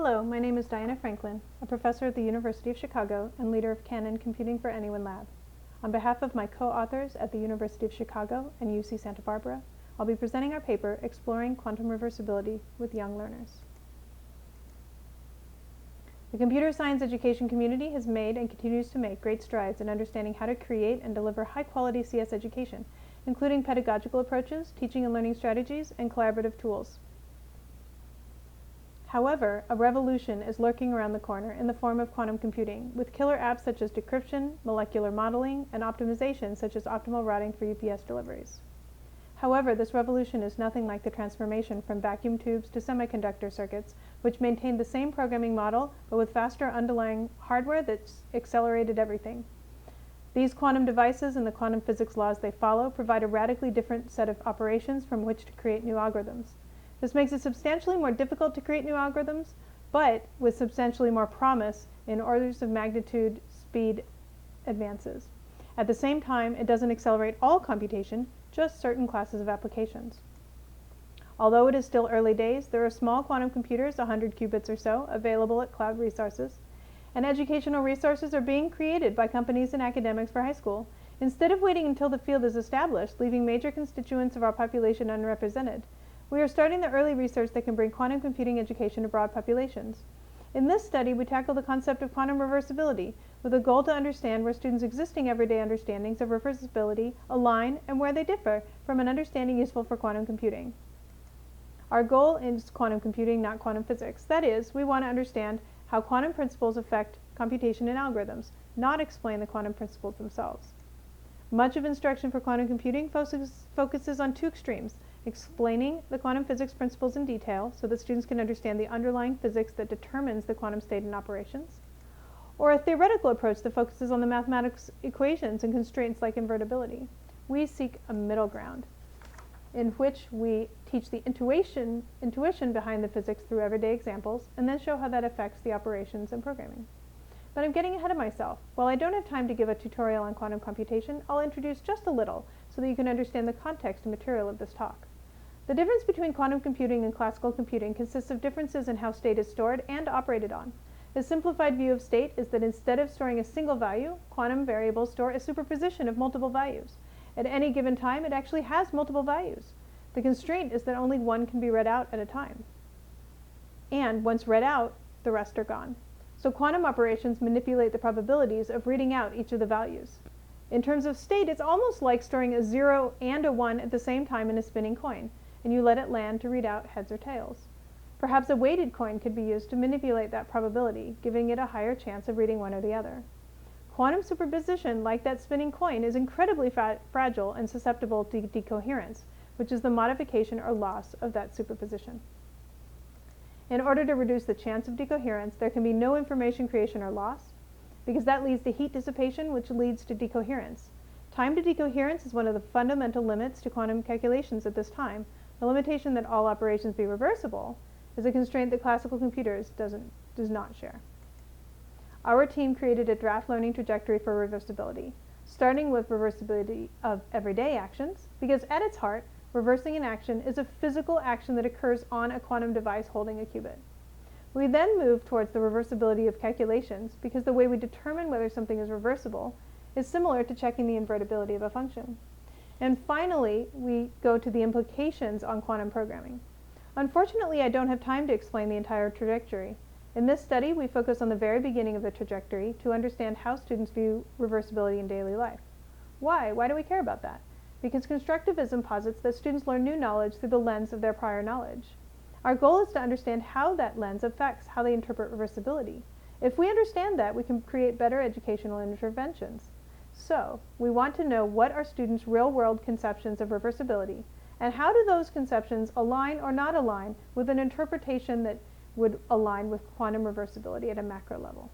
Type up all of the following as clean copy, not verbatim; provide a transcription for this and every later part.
Hello, my name is Diana Franklin, a professor at the University of Chicago and leader of Canon Computing for Anyone Lab. On behalf of my co-authors at the University of Chicago and UC Santa Barbara, I'll be presenting our paper, Exploring Quantum Reversibility with Young Learners. The computer science education community has made and continues to make great strides in understanding how to create and deliver high-quality CS education, including pedagogical approaches, teaching and learning strategies, and collaborative tools. However, a revolution is lurking around the corner in the form of quantum computing, with killer apps such as decryption, molecular modeling, and optimization such as optimal routing for UPS deliveries. However, this revolution is nothing like the transformation from vacuum tubes to semiconductor circuits, which maintained the same programming model, but with faster underlying hardware that's accelerated everything. These quantum devices and the quantum physics laws they follow provide a radically different set of operations from which to create new algorithms. This makes it substantially more difficult to create new algorithms, but with substantially more promise in orders of magnitude speed advances. At the same time, it doesn't accelerate all computation, just certain classes of applications. Although it is still early days, there are small quantum computers, 100 qubits or so, available at cloud resources, and educational resources are being created by companies and academics for high school. Instead of waiting until the field is established, leaving major constituents of our population unrepresented, we are starting the early research that can bring quantum computing education to broad populations. In this study, we tackle the concept of quantum reversibility with a goal to understand where students' existing everyday understandings of reversibility align and where they differ from an understanding useful for quantum computing. Our goal is quantum computing, not quantum physics. That is, we want to understand how quantum principles affect computation and algorithms, not explain the quantum principles themselves. Much of instruction for quantum computing focuses on two extremes: explaining the quantum physics principles in detail so that students can understand the underlying physics that determines the quantum state and operations, or a theoretical approach that focuses on the mathematics equations and constraints like invertibility. We seek a middle ground in which we teach the intuition behind the physics through everyday examples and then show how that affects the operations and programming. But I'm getting ahead of myself. While I don't have time to give a tutorial on quantum computation, I'll introduce just a little so that you can understand the context and material of this talk. The difference between quantum computing and classical computing consists of differences in how state is stored and operated on. A simplified view of state is that instead of storing a single value, quantum variables store a superposition of multiple values. At any given time, it actually has multiple values. The constraint is that only one can be read out at a time. And once read out, the rest are gone. So quantum operations manipulate the probabilities of reading out each of the values. In terms of state, it's almost like storing a 0 and a 1 at the same time in a spinning coin, and you let it land to read out heads or tails. Perhaps a weighted coin could be used to manipulate that probability, giving it a higher chance of reading one or the other. Quantum superposition, like that spinning coin, is incredibly fragile and susceptible to decoherence, which is the modification or loss of that superposition. In order to reduce the chance of decoherence, there can be no information creation or loss, because that leads to heat dissipation, which leads to decoherence. Time to decoherence is one of the fundamental limits to quantum calculations at this time. The limitation that all operations be reversible is a constraint that classical computers does not share. Our team created a draft learning trajectory for reversibility, starting with reversibility of everyday actions, because at its heart, reversing an action is a physical action that occurs on a quantum device holding a qubit. We then move towards the reversibility of calculations, because the way we determine whether something is reversible is similar to checking the invertibility of a function. And finally, we go to the implications on quantum programming. Unfortunately, I don't have time to explain the entire trajectory. In this study, we focus on the very beginning of the trajectory to understand how students view reversibility in daily life. Why? Why do we care about that? Because constructivism posits that students learn new knowledge through the lens of their prior knowledge. Our goal is to understand how that lens affects how they interpret reversibility. If we understand that, we can create better educational interventions. So, we want to know what are students' real-world conceptions of reversibility, and how do those conceptions align or not align with an interpretation that would align with quantum reversibility at a macro level.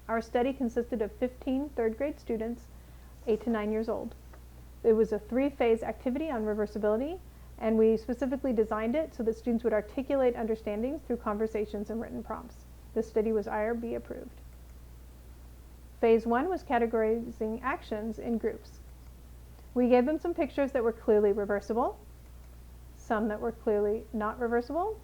Our study consisted of 15 third-grade students, 8 to 9 years old. It was a 3-phase activity on reversibility, and we specifically designed it so that students would articulate understandings through conversations and written prompts. This study was IRB approved. Phase 1 was categorizing actions in groups. We gave them some pictures that were clearly reversible, some that were clearly not reversible,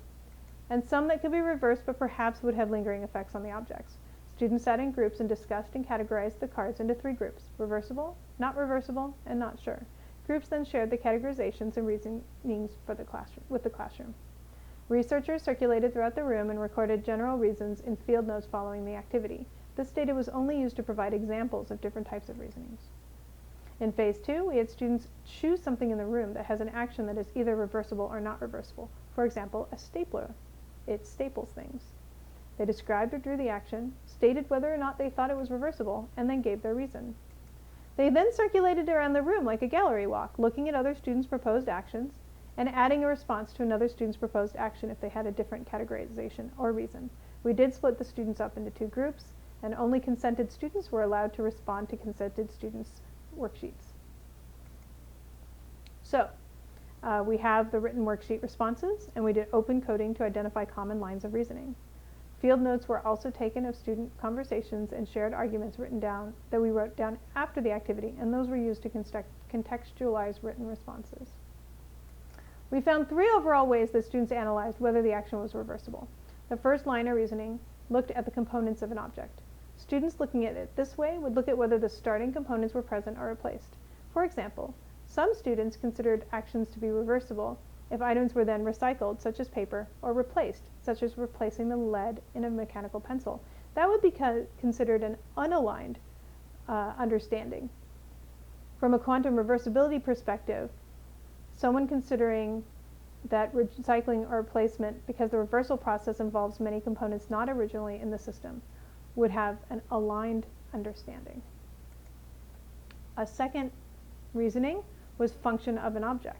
and some that could be reversed but perhaps would have lingering effects on the objects. Students sat in groups and discussed and categorized the cards into 3 groups: reversible, not reversible, and not sure. Groups then shared the categorizations and reasonings for the classroom. Researchers circulated throughout the room and recorded general reasons in field notes following the activity. This data was only used to provide examples of different types of reasonings. In phase 2, we had students choose something in the room that has an action that is either reversible or not reversible. For example, a stapler. It staples things. They described or drew the action, stated whether or not they thought it was reversible, and then gave their reason. They then circulated around the room like a gallery walk, looking at other students' proposed actions and adding a response to another student's proposed action if they had a different categorization or reason. We did split the students up into 2 groups, and only consented students were allowed to respond to consented students' worksheets. So, we have the written worksheet responses, and we did open coding to identify common lines of reasoning. Field notes were also taken of student conversations and shared arguments that we wrote down after the activity, and those were used to contextualize written responses. We found 3 overall ways that students analyzed whether the action was reversible. The first line of reasoning looked at the components of an object. Students looking at it this way would look at whether the starting components were present or replaced. For example, some students considered actions to be reversible if items were then recycled, such as paper, or replaced, such as replacing the lead in a mechanical pencil. That would be considered an unaligned understanding. From a quantum reversibility perspective, someone considering that recycling or replacement, because the reversal process involves many components not originally in the system, would have an aligned understanding. A second reasoning was function of an object.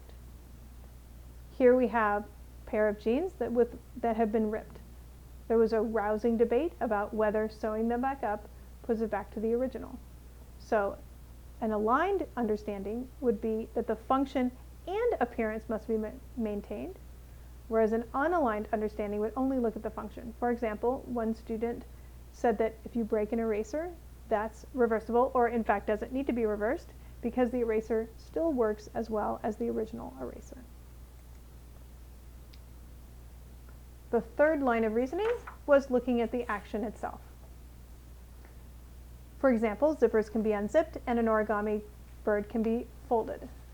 Here we have a pair of jeans that have been ripped. There was a rousing debate about whether sewing them back up puts it back to the original. So an aligned understanding would be that the function and appearance must be maintained, whereas an unaligned understanding would only look at the function. For example, one student said that if you break an eraser, that's reversible, or in fact doesn't need to be reversed, because the eraser still works as well as the original eraser. The third line of reasoning was looking at the action itself. For example, zippers can be unzipped and an origami bird can be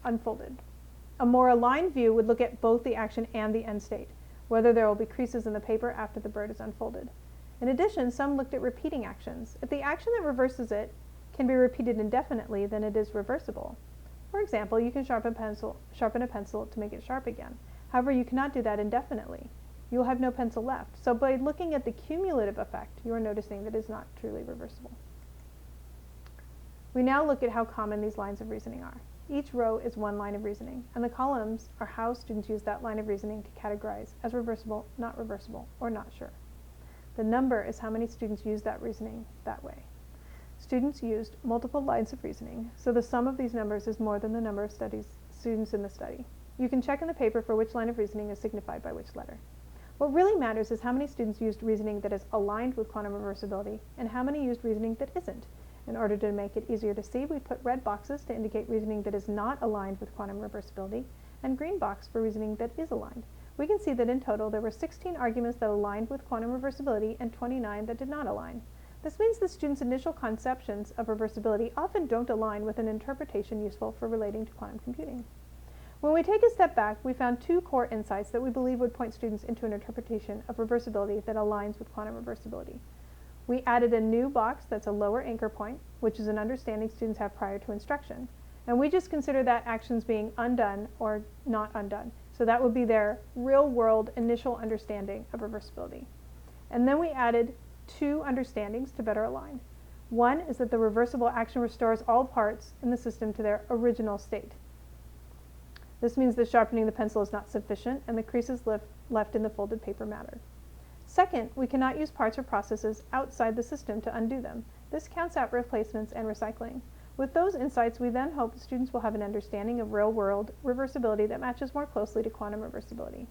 unfolded. A more aligned view would look at both the action and the end state, whether there will be creases in the paper after the bird is unfolded. In addition, some looked at repeating actions. If the action that reverses it can be repeated indefinitely, then it is reversible. For example, you can sharpen a pencil to make it sharp again. However, you cannot do that indefinitely. You will have no pencil left. So by looking at the cumulative effect, you are noticing that it is not truly reversible. We now look at how common these lines of reasoning are. Each row is one line of reasoning, and the columns are how students use that line of reasoning to categorize as reversible, or not sure. The number is how many students use that reasoning that way. Students used multiple lines of reasoning, so the sum of these numbers is more than the number of students in the study. You can check in the paper for which line of reasoning is signified by which letter. What really matters is how many students used reasoning that is aligned with quantum reversibility and how many used reasoning that isn't. In order to make it easier to see, we put red boxes to indicate reasoning that is not aligned with quantum reversibility and green box for reasoning that is aligned. We can see that in total there were 16 arguments that aligned with quantum reversibility and 29 that did not align. This means that students' initial conceptions of reversibility often don't align with an interpretation useful for relating to quantum computing. When we take a step back, we found 2 core insights that we believe would point students into an interpretation of reversibility that aligns with quantum reversibility. We added a new box that's a lower anchor point, which is an understanding students have prior to instruction. And we just consider that actions being undone or not undone. So that would be their real-world initial understanding of reversibility. And then we added 2 understandings to better align. One is that the reversible action restores all parts in the system to their original state. This means that sharpening the pencil is not sufficient and the creases left in the folded paper matter. Second, we cannot use parts or processes outside the system to undo them. This counts out replacements and recycling. With those insights, we then hope students will have an understanding of real-world reversibility that matches more closely to quantum reversibility.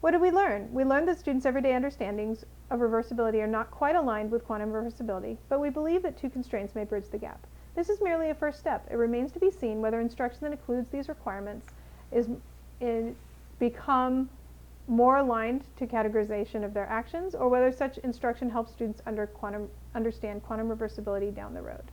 What did we learn? We learned that students' everyday understandings of reversibility are not quite aligned with quantum reversibility, but we believe that 2 constraints may bridge the gap. This is merely a first step. It remains to be seen whether instruction that includes these requirements become more aligned to categorization of their actions, or whether such instruction helps students understand quantum reversibility down the road.